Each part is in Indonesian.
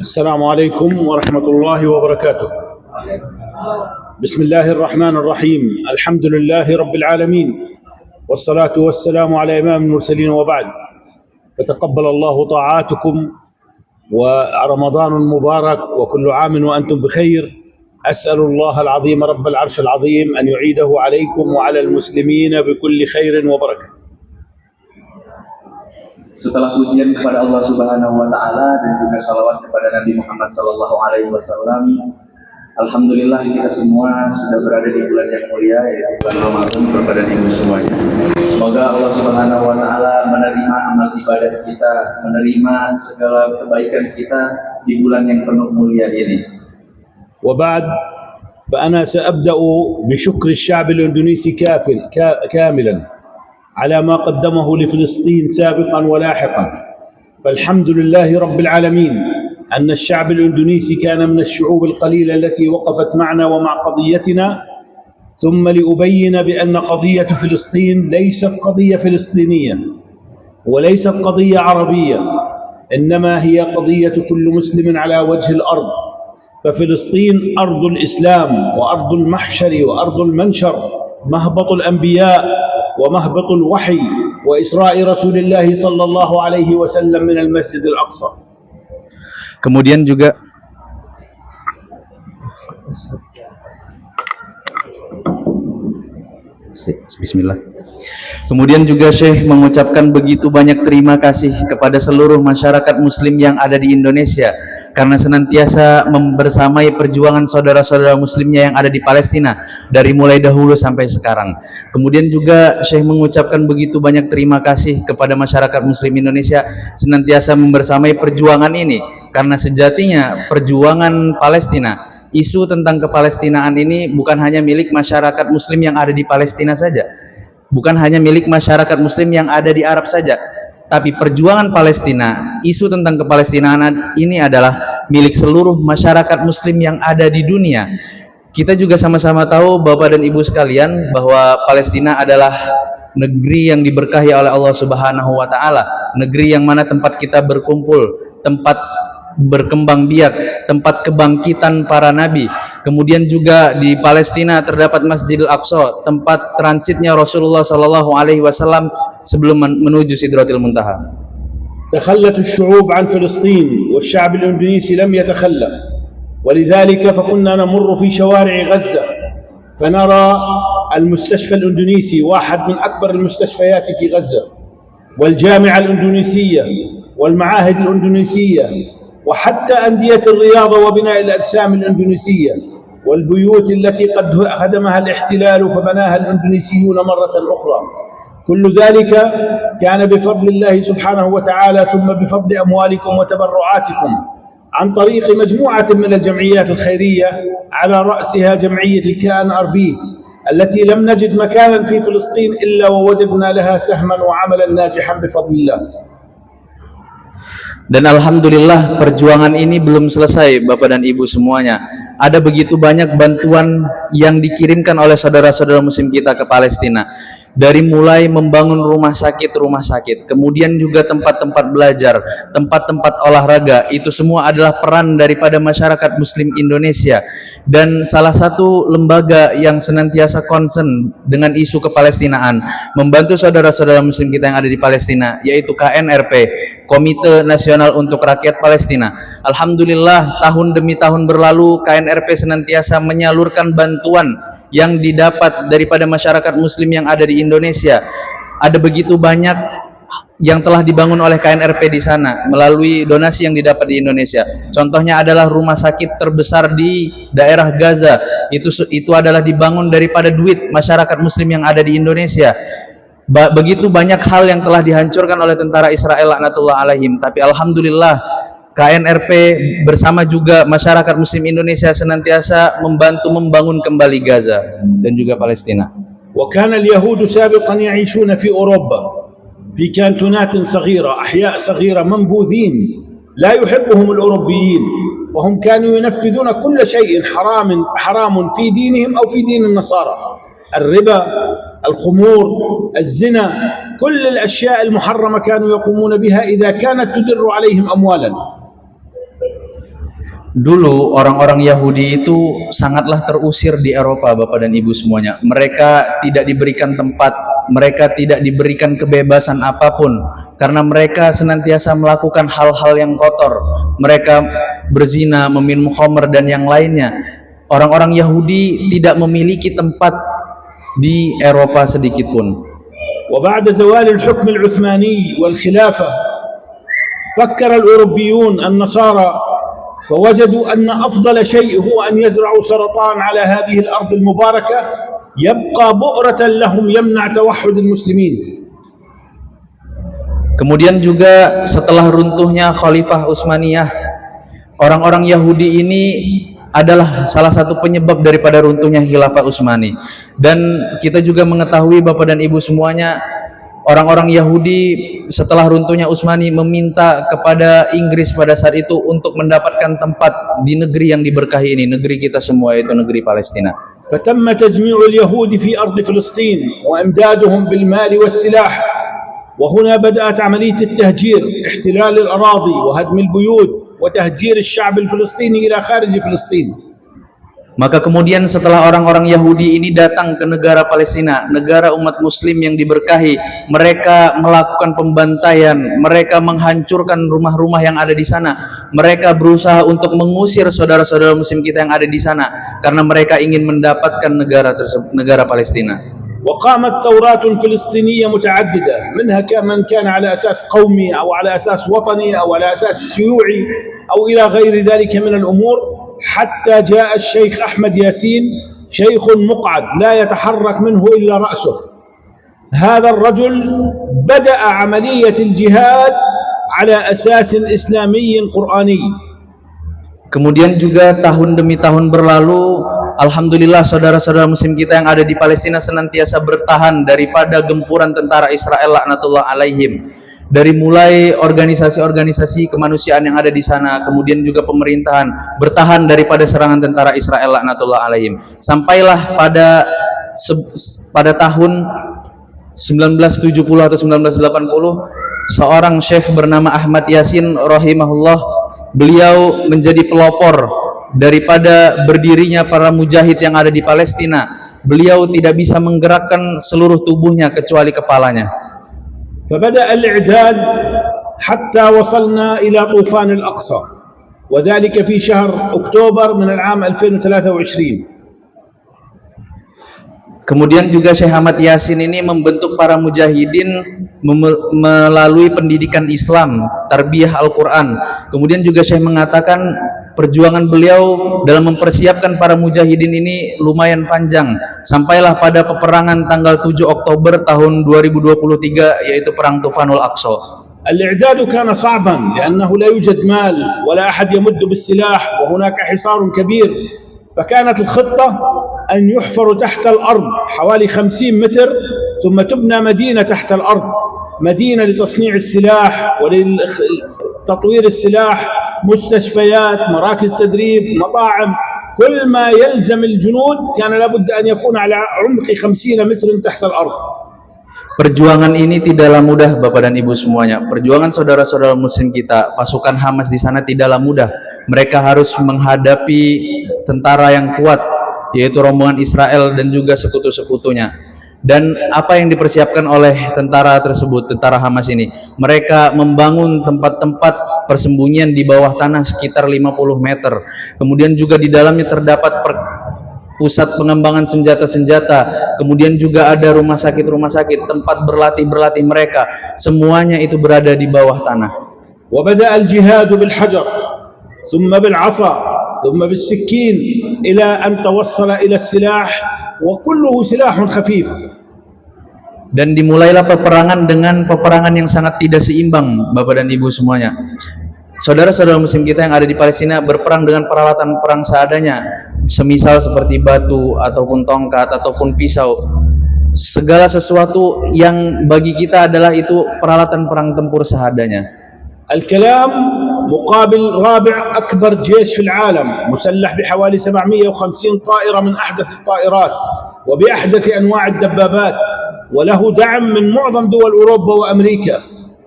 السلام عليكم ورحمة الله وبركاته. بسم الله الرحمن الرحيم. الحمد لله رب العالمين، والصلاة والسلام على إمام المرسلين، وبعد. فتقبل الله طاعاتكم ورمضان مبارك وكل عام وأنتم بخير. أسأل الله العظيم رب العرش العظيم أن يعيده عليكم وعلى المسلمين بكل خير وبركة. Setelah pujian kepada Allah Subhanahu wa taala dan juga salawat kepada Nabi Muhammad sallallahu alaihi wasallam, alhamdulillah kita semua sudah berada di bulan yang mulia, yaitu bulan Ramadan, kepada ibu semuanya. Semoga Allah Subhanahu wa taala menerima amal ibadah kita, menerima segala kebaikan kita di bulan yang penuh mulia ini. وبعد فأنا سأبدأ بشكر الشعب الإندونيسي كاملا على ما قدمه لفلسطين سابقا ولاحقا. فالحمد لله رب العالمين أن الشعب الإندونيسي كان من الشعوب القليلة التي وقفت معنا ومع قضيتنا. ثم لأبين بأن قضية فلسطين ليست قضية فلسطينية وليست قضية عربية، إنما هي قضية كل مسلم على وجه الأرض. ففلسطين أرض الإسلام وأرض المحشر وأرض المنشر، مهبط الأنبياء ومهبط الوحي وإسراء رسول الله صلى الله عليه وسلم من المسجد الأقصى. Kemudian juga Bismillah. Kemudian juga Syekh mengucapkan begitu banyak terima kasih kepada seluruh masyarakat muslim yang ada di Indonesia karena senantiasa membersamai perjuangan saudara-saudara muslimnya yang ada di Palestina dari mulai dahulu sampai sekarang. Kemudian juga Syekh mengucapkan begitu banyak terima kasih kepada masyarakat muslim Indonesia senantiasa membersamai perjuangan ini karena sejatinya perjuangan Palestina, isu tentang kepalestinaan ini bukan hanya milik masyarakat muslim yang ada di Palestina saja, bukan hanya milik masyarakat muslim yang ada di Arab saja, tapi perjuangan Palestina, isu tentang kepalestinaan ini adalah milik seluruh masyarakat muslim yang ada di dunia. Kita juga sama-sama tahu Bapak dan Ibu sekalian bahwa Palestina adalah negeri yang diberkahi oleh Allah Subhanahu wa taala, negeri yang mana tempat kita berkumpul, tempat berkembang biak, tempat kebangkitan para nabi. Kemudian juga di Palestina terdapat Masjidil Aqsa, tempat transitnya Rasulullah sallallahu alaihi wasallam sebelum menuju Sidratil Muntaha. تخلت الشعوب عن فلسطين والشعب الإندونيسي لم يتخلى، ولذلك فكنا نمر في شوارع غزة فنرى المستشفى الإندونيسي، واحد من أكبر المستشفيات في غزة، والجامعة الإندونيسية والمعاهد الإندونيسية، وحتى أندية الرياضة وبناء الأجسام الإندونيسية، والبيوت التي قد هدمها الاحتلال فبناها الإندونيسيون مرة أخرى. كل ذلك كان بفضل الله سبحانه وتعالى، ثم بفضل أموالكم وتبرعاتكم عن طريق مجموعة من الجمعيات الخيرية، على رأسها جمعية الKNRB التي لم نجد مكانا في فلسطين إلا ووجدنا لها سهما وعملا ناجحا بفضل الله. Dan alhamdulillah perjuangan ini belum selesai Bapak dan Ibu semuanya. Ada begitu banyak bantuan yang dikirimkan oleh saudara-saudara muslim kita ke Palestina. Dari mulai membangun rumah sakit, kemudian juga tempat-tempat belajar, tempat-tempat olahraga, itu semua adalah peran daripada masyarakat muslim Indonesia. Dan salah satu lembaga yang senantiasa concern dengan isu kepalestinaan, membantu saudara-saudara muslim kita yang ada di Palestina, yaitu KNRP, Komite Nasional untuk Rakyat Palestina. Alhamdulillah tahun demi tahun berlalu KNRP senantiasa menyalurkan bantuan yang didapat daripada masyarakat muslim yang ada di Indonesia. Ada begitu banyak yang telah dibangun oleh KNRP di sana melalui donasi yang didapat di Indonesia. Contohnya adalah rumah sakit terbesar di daerah Gaza. Itu adalah dibangun daripada duit masyarakat muslim yang ada di Indonesia. Begitu banyak hal yang telah dihancurkan oleh tentara Israel laknatullah alaihim, tapi alhamdulillah KNRP bersama juga masyarakat muslim Indonesia senantiasa membantu membangun kembali Gaza dan juga Palestina. وكان اليهود سابقا يعيشون في أوروبا في كانتونات صغيرة، أحياء صغيرة، منبوذين لا يحبهم الأوروبيين، وهم كانوا ينفذون كل شيء حرام في دينهم أو في دين النصارى، الربا، الخمور، الزنا، كل الأشياء المحرمة كانوا يقومون بها إذا كانت تدر عليهم أموالا. Dulu orang-orang Yahudi itu sangatlah terusir di Eropa, Bapak dan Ibu semuanya. Mereka tidak diberikan tempat, mereka tidak diberikan kebebasan apapun karena mereka senantiasa melakukan hal-hal yang kotor. Mereka berzina, meminum khamr dan yang lainnya. Orang-orang Yahudi tidak memiliki tempat di Eropa sedikit pun. وبعد زوال الحكم العثماني والخلافة فكر الأوروبيون النصارى فوجدوا أن أفضل شيء هو أن يزرعوا سرطان على هذه الأرض المباركة يبقى بؤرة لهم يمنع توحد المسلمين. Kemudian juga setelah runtuhnya Khalifah Utsmaniyah, orang-orang Yahudi ini adalah salah satu penyebab daripada runtuhnya Khilafah Utsmani. Dan kita juga mengetahui Bapak dan Ibu semuanya, orang-orang Yahudi setelah runtuhnya Utsmani meminta kepada Inggris pada saat itu untuk mendapatkan tempat di negeri yang diberkahi ini, negeri kita semua, yaitu negeri Palestina. فتم تجميع اليهود في أرض فلسطين وإمدادهم بالمال والسلاح، وهنا بدأت عملية التهجير، احتلال الأراضي وهدم البيوت وتهجير الشعب الفلسطيني إلى خارج فلسطين. Maka kemudian setelah orang-orang Yahudi ini datang ke negara Palestina, negara umat muslim yang diberkahi, mereka melakukan pembantaian, mereka menghancurkan rumah-rumah yang ada di sana. Mereka berusaha untuk mengusir saudara-saudara muslim kita yang ada di sana karena mereka ingin mendapatkan negara Palestina. وقامت ثورات فلسطينية متعددة، منها من كان على أساس قومي أو على أساس وطني أو على أساس شيوعي أو إلى غير ذلك من الأمور، حتى جاء الشيخ أحمد ياسين، شيخ مقعد لا يتحرك منه إلا رأسه. هذا الرجل بدأ عملية الجهاد على أساس إسلامي قرآني. Kemudian juga tahun demi tahun berlalu, alhamdulillah saudara-saudara muslim kita yang ada di Palestina senantiasa bertahan daripada gempuran tentara Israel laknatullah alaihim. Dari mulai organisasi-organisasi kemanusiaan yang ada di sana, kemudian juga pemerintahan bertahan daripada serangan tentara Israel laknatullah alaihim. Sampailah pada tahun 1970 atau 1980, seorang syekh bernama Ahmad Yasin rahimahullah, beliau menjadi pelopor daripada berdirinya para mujahid yang ada di Palestina. Beliau tidak bisa menggerakkan seluruh tubuhnya kecuali kepalanya. فبدأ الإعداد حتى وصلنا إلى طوفان الأقصى، وذلك في شهر أكتوبر من العام 2023. Kemudian juga Syekh Ahmad Yasin ini membentuk para mujahidin melalui pendidikan Islam, tarbiyah Al-Quran. Kemudian juga Syekh mengatakan perjuangan beliau dalam mempersiapkan para mujahidin ini lumayan panjang, sampailah pada peperangan tanggal 7 Oktober tahun 2023, yaitu perang Tufanul Aqsa. الإعداد كان صعبا لأنه لا يوجد مال ولا أحد يمد بالسلاح وهناك حصار كبير، فكانت الخطة أن يحفر تحت الأرض حوالي 50 متر ثم تبنى مدينة تحت الأرض، مدينة لتصنيع السلاح ولتطوير السلاح، مستشفيات، مراكز تدريب، مطاعم، كل ما يلزم الجنود كان لابد أن يكون على عمق 50 متر تحت الأرض. Perjuangan ini tidaklah mudah Bapak dan Ibu semuanya. Perjuangan saudara-saudara muslim kita, pasukan Hamas di sana tidaklah mudah. Mereka harus menghadapi tentara yang kuat, yaitu rombongan Israel dan juga sekutu-sekutunya. Dan apa yang dipersiapkan oleh tentara tersebut, tentara Hamas ini, mereka membangun tempat-tempat persembunyian di bawah tanah sekitar 50 meter. Kemudian juga di dalamnya terdapat pusat pengembangan senjata-senjata, kemudian juga ada rumah sakit, tempat berlatih mereka, semuanya itu berada di bawah tanah. وبدأ الجهاد بالحجر ثم بالعصا ثم بالسكين إلى أن توصل إلى السلاح وكله سلاح خفيف. Dan dimulailah peperangan dengan peperangan yang sangat tidak seimbang Bapak dan Ibu semuanya. Saudara-saudara muslim kita yang ada di Palestina berperang dengan peralatan perang seadanya, semisal seperti batu ataupun tongkat ataupun pisau. Segala sesuatu yang bagi kita adalah itu peralatan perang tempur seadanya. الكلام مقابل رابع أكبر جيش في العالم، مسلح بحوالي 750 طائرة من أحدث الطائرات وبأحدث أنواع الدبابات، وله دعم من معظم دول أوروبا وأمريكا،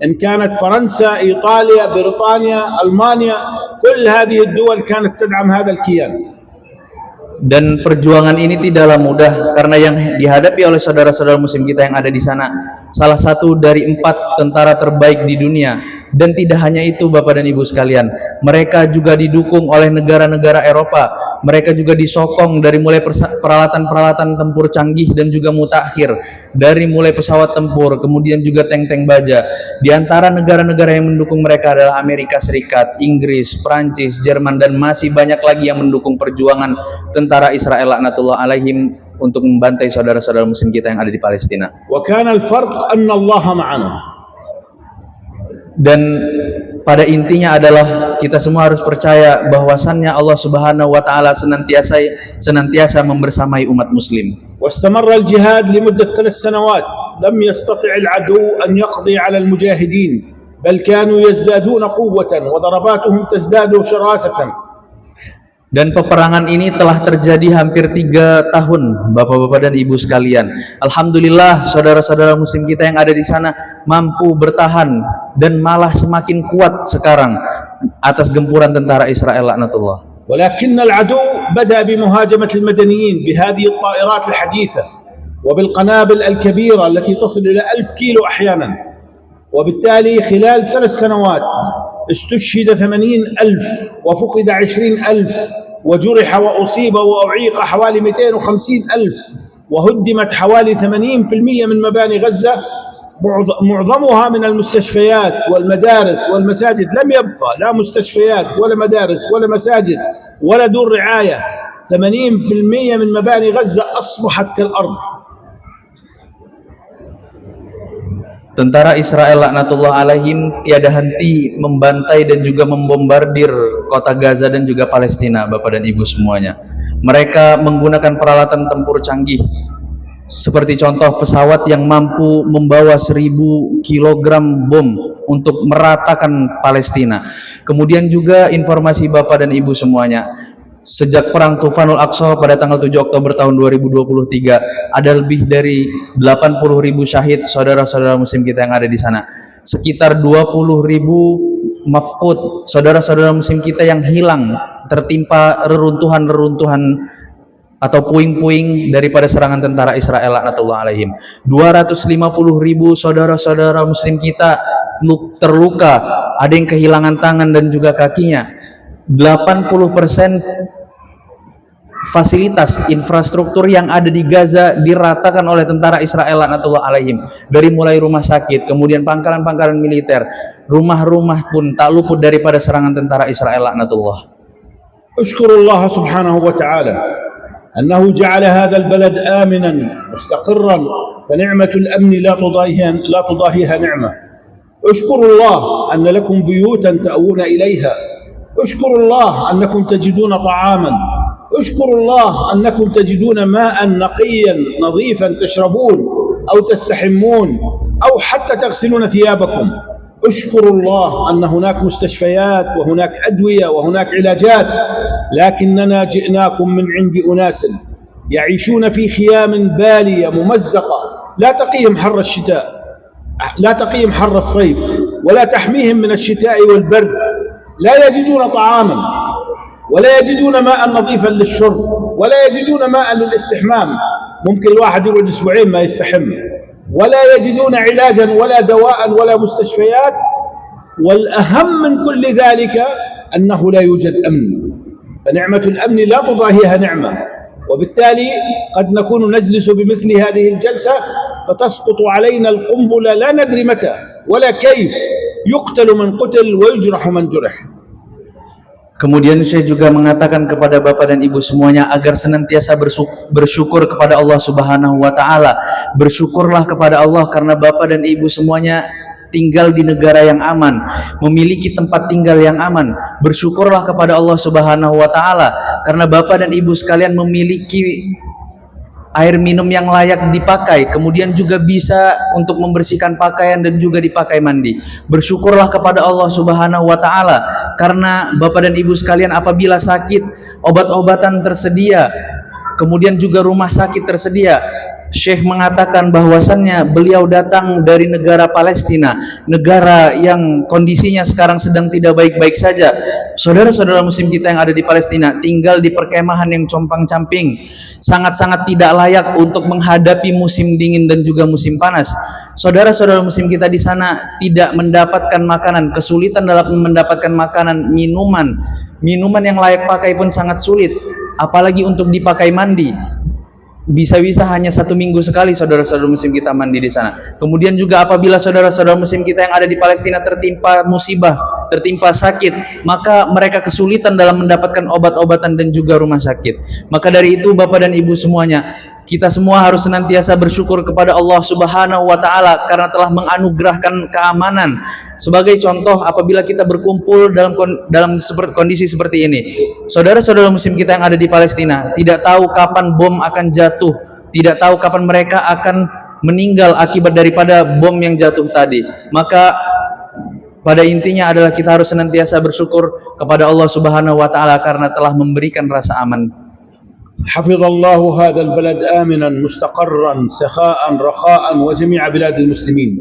إن كانت فرنسا، إيطاليا، بريطانيا، ألمانيا، كل هذه الدول كانت تدعم هذا الكيان. Dan perjuangan ini tidaklah mudah karena yang dihadapi oleh saudara-saudara muslim kita yang ada di sana salah satu dari 4 tentara terbaik di dunia. Dan tidak hanya itu Bapak dan Ibu sekalian, mereka juga didukung oleh negara-negara Eropa. Mereka juga disokong dari mulai peralatan-peralatan tempur canggih dan juga mutakhir, dari mulai pesawat tempur, kemudian juga tank-tank baja. Di antara negara-negara yang mendukung mereka adalah Amerika Serikat, Inggris, Prancis, Jerman, dan masih banyak lagi yang mendukung perjuangan tentara Israel laknatullah alaihim untuk membantai saudara-saudara muslim kita yang ada di Palestina. وكان الفرق أن الله معنا. Dan pada intinya adalah kita semua harus percaya bahwasannya Allah Subhanahu wa taala senantiasa membersamai umat muslim. واستمر الجهاد لمدة 3 سنوات لم يستطع العدو أن يقضي على المجاهدين بل كانوا يزدادون قوة وضرباتهم تزداد شراسة. Dan peperangan ini telah terjadi hampir 3 tahun Bapak-bapak dan Ibu sekalian. Alhamdulillah saudara-saudara muslim kita yang ada di sana mampu bertahan dan malah semakin kuat sekarang atas gempuran tentara Israel laknatullah. ولكن العدو بدأ بمهاجمة المدنيين بهذه الطائرات الحديثة وبالقنابل الكبيرة التي تصل إلى 1000 كيلو أحيانا. وبالتالي خلال 3 سنوات استشهد 80,000 وفقد 20,000 وجرح وأصيب وأعيق حوالي 250,000 وهدمت حوالي 80% من مباني غزة معظمها من المستشفيات والمدارس والمساجد. لم يبقى لا مستشفيات ولا مدارس ولا مساجد ولا دور رعاية. 80% من مباني غزة أصبحت كالأرض. Tentara Israel laknatullah alaihim tiada henti membantai dan juga membombardir kota Gaza dan juga Palestina Bapak dan Ibu semuanya. Mereka menggunakan peralatan tempur canggih seperti contoh pesawat yang mampu membawa 1000 kg bom untuk meratakan Palestina. Kemudian juga informasi Bapak dan Ibu semuanya, sejak perang Tufanul Aqsa pada tanggal 7 Oktober tahun 2023 ada lebih dari 80.000 syahid saudara-saudara muslim kita yang ada di sana. Sekitar 20.000 mafqud saudara-saudara muslim kita yang hilang tertimpa reruntuhan-reruntuhan atau puing-puing daripada serangan tentara Israel laknatullah alaihim. 250.000 saudara-saudara muslim kita terluka, ada yang kehilangan tangan dan juga kakinya. 80% fasilitas infrastruktur yang ada di Gaza diratakan oleh tentara Israel laknatullah alaihim. Dari mulai rumah sakit, kemudian pangkalan-pangkalan militer, rumah-rumah pun tak luput daripada serangan tentara Israel laknatullah. Ashkurullah subhanahu wa ta'ala annahu ja'ala hadha al-balad aminan mustaqirran fa ni'matul amni la tudahiha ni'mah. Ashkurullah anna lakum buyutan ta'awuna ilayha. اشكروا الله أنكم تجدون طعاما. اشكروا الله أنكم تجدون ماء نقيا نظيفا تشربون أو تستحمون أو حتى تغسلون ثيابكم. اشكروا الله أن هناك مستشفيات وهناك أدوية وهناك علاجات، لكننا جئناكم من عند أناس يعيشون في خيام بالية ممزقة لا تقيهم حر الشتاء، لا تقيهم حر الصيف، ولا تحميهم من الشتاء والبرد. لا يجدون طعاما ولا يجدون ماء نظيفا للشرب ولا يجدون ماء للاستحمام. ممكن الواحد يقعد 2 ما يستحم. ولا يجدون علاجا ولا دواء ولا مستشفيات. والأهم من كل ذلك أنه لا يوجد أمن. فنعمة الأمن لا تضاهيها نعمة. وبالتالي قد نكون نجلس بمثل هذه الجلسة فتسقط علينا القنبلة لا ندري متى ولا كيف. يقتل من قتل ويجرح من جرح. Kemudian saya juga mengatakan kepada Bapak dan Ibu semuanya agar senantiasa bersyukur kepada Allah Subhanahu wa taala. Bersyukurlah kepada Allah karena Bapak dan Ibu semuanya tinggal di negara yang aman, memiliki tempat tinggal yang aman. Bersyukurlah kepada Allah Subhanahu wa taala karena Bapak dan Ibu sekalian memiliki air minum yang layak dipakai, kemudian juga bisa untuk membersihkan pakaian dan juga dipakai mandi. Bersyukurlah kepada Allah Subhanahu wa taala karena Bapak dan Ibu sekalian apabila sakit, obat-obatan tersedia, kemudian juga rumah sakit tersedia. Syekh mengatakan bahwasannya beliau datang dari negara Palestina, negara yang kondisinya sekarang sedang tidak baik-baik saja. Saudara-saudara muslim kita yang ada di Palestina tinggal di perkemahan yang compang-camping, sangat-sangat tidak layak untuk menghadapi musim dingin dan juga musim panas. Saudara-saudara muslim kita di sana tidak mendapatkan makanan, kesulitan dalam mendapatkan makanan, minuman yang layak pakai pun sangat sulit, apalagi untuk dipakai mandi. Bisa-bisa hanya 1 minggu sekali saudara-saudara muslim kita mandi di sana. Kemudian juga apabila saudara-saudara muslim kita yang ada di Palestina tertimpa musibah, tertimpa sakit, maka mereka kesulitan dalam mendapatkan obat-obatan dan juga rumah sakit. Maka dari itu Bapak dan Ibu semuanya, kita semua harus senantiasa bersyukur kepada Allah Subhanahu wa taala karena telah menganugerahkan keamanan. Sebagai contoh, apabila kita berkumpul dalam kondisi seperti ini, saudara-saudara muslim kita yang ada di Palestina tidak tahu kapan bom akan jatuh, tidak tahu kapan mereka akan meninggal akibat daripada bom yang jatuh tadi. Maka pada intinya adalah kita harus senantiasa bersyukur kepada Allah Subhanahu wa taala karena telah memberikan rasa aman. حفظ الله هذا البلد آمنا مستقرا سخاء رخاء وجميع بلاد المسلمين،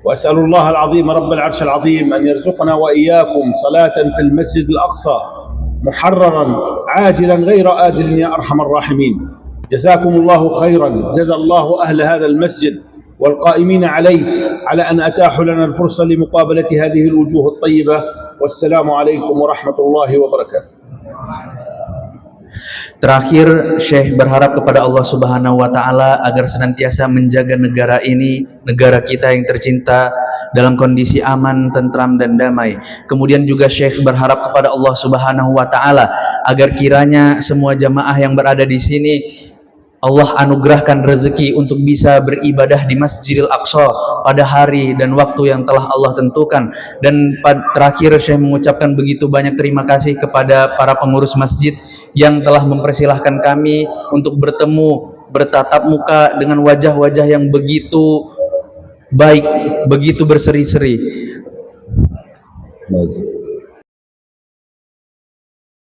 وأسأل الله العظيم رب العرش العظيم أن يرزقنا وإياكم صلاة في المسجد الأقصى محررا عاجلا غير آجل يا أرحم الراحمين. جزاكم الله خيرا، جزا الله أهل هذا المسجد والقائمين عليه على أن أتاحوا لنا الفرصة لمقابلة هذه الوجوه الطيبة، والسلام عليكم ورحمة الله وبركاته. Terakhir, Syekh berharap kepada Allah Subhanahu wa taala agar senantiasa menjaga negara ini, negara kita yang tercinta dalam kondisi aman, tentram dan damai. Kemudian juga Syekh berharap kepada Allah Subhanahu wa taala agar kiranya semua jamaah yang berada di sini Allah anugerahkan rezeki untuk bisa beribadah di Masjidil Aqsa pada hari dan waktu yang telah Allah tentukan. Dan terakhir Syekh mengucapkan begitu banyak terima kasih kepada para pengurus masjid yang telah mempersilahkan kami untuk bertemu, bertatap muka dengan wajah-wajah yang begitu baik, begitu berseri-seri.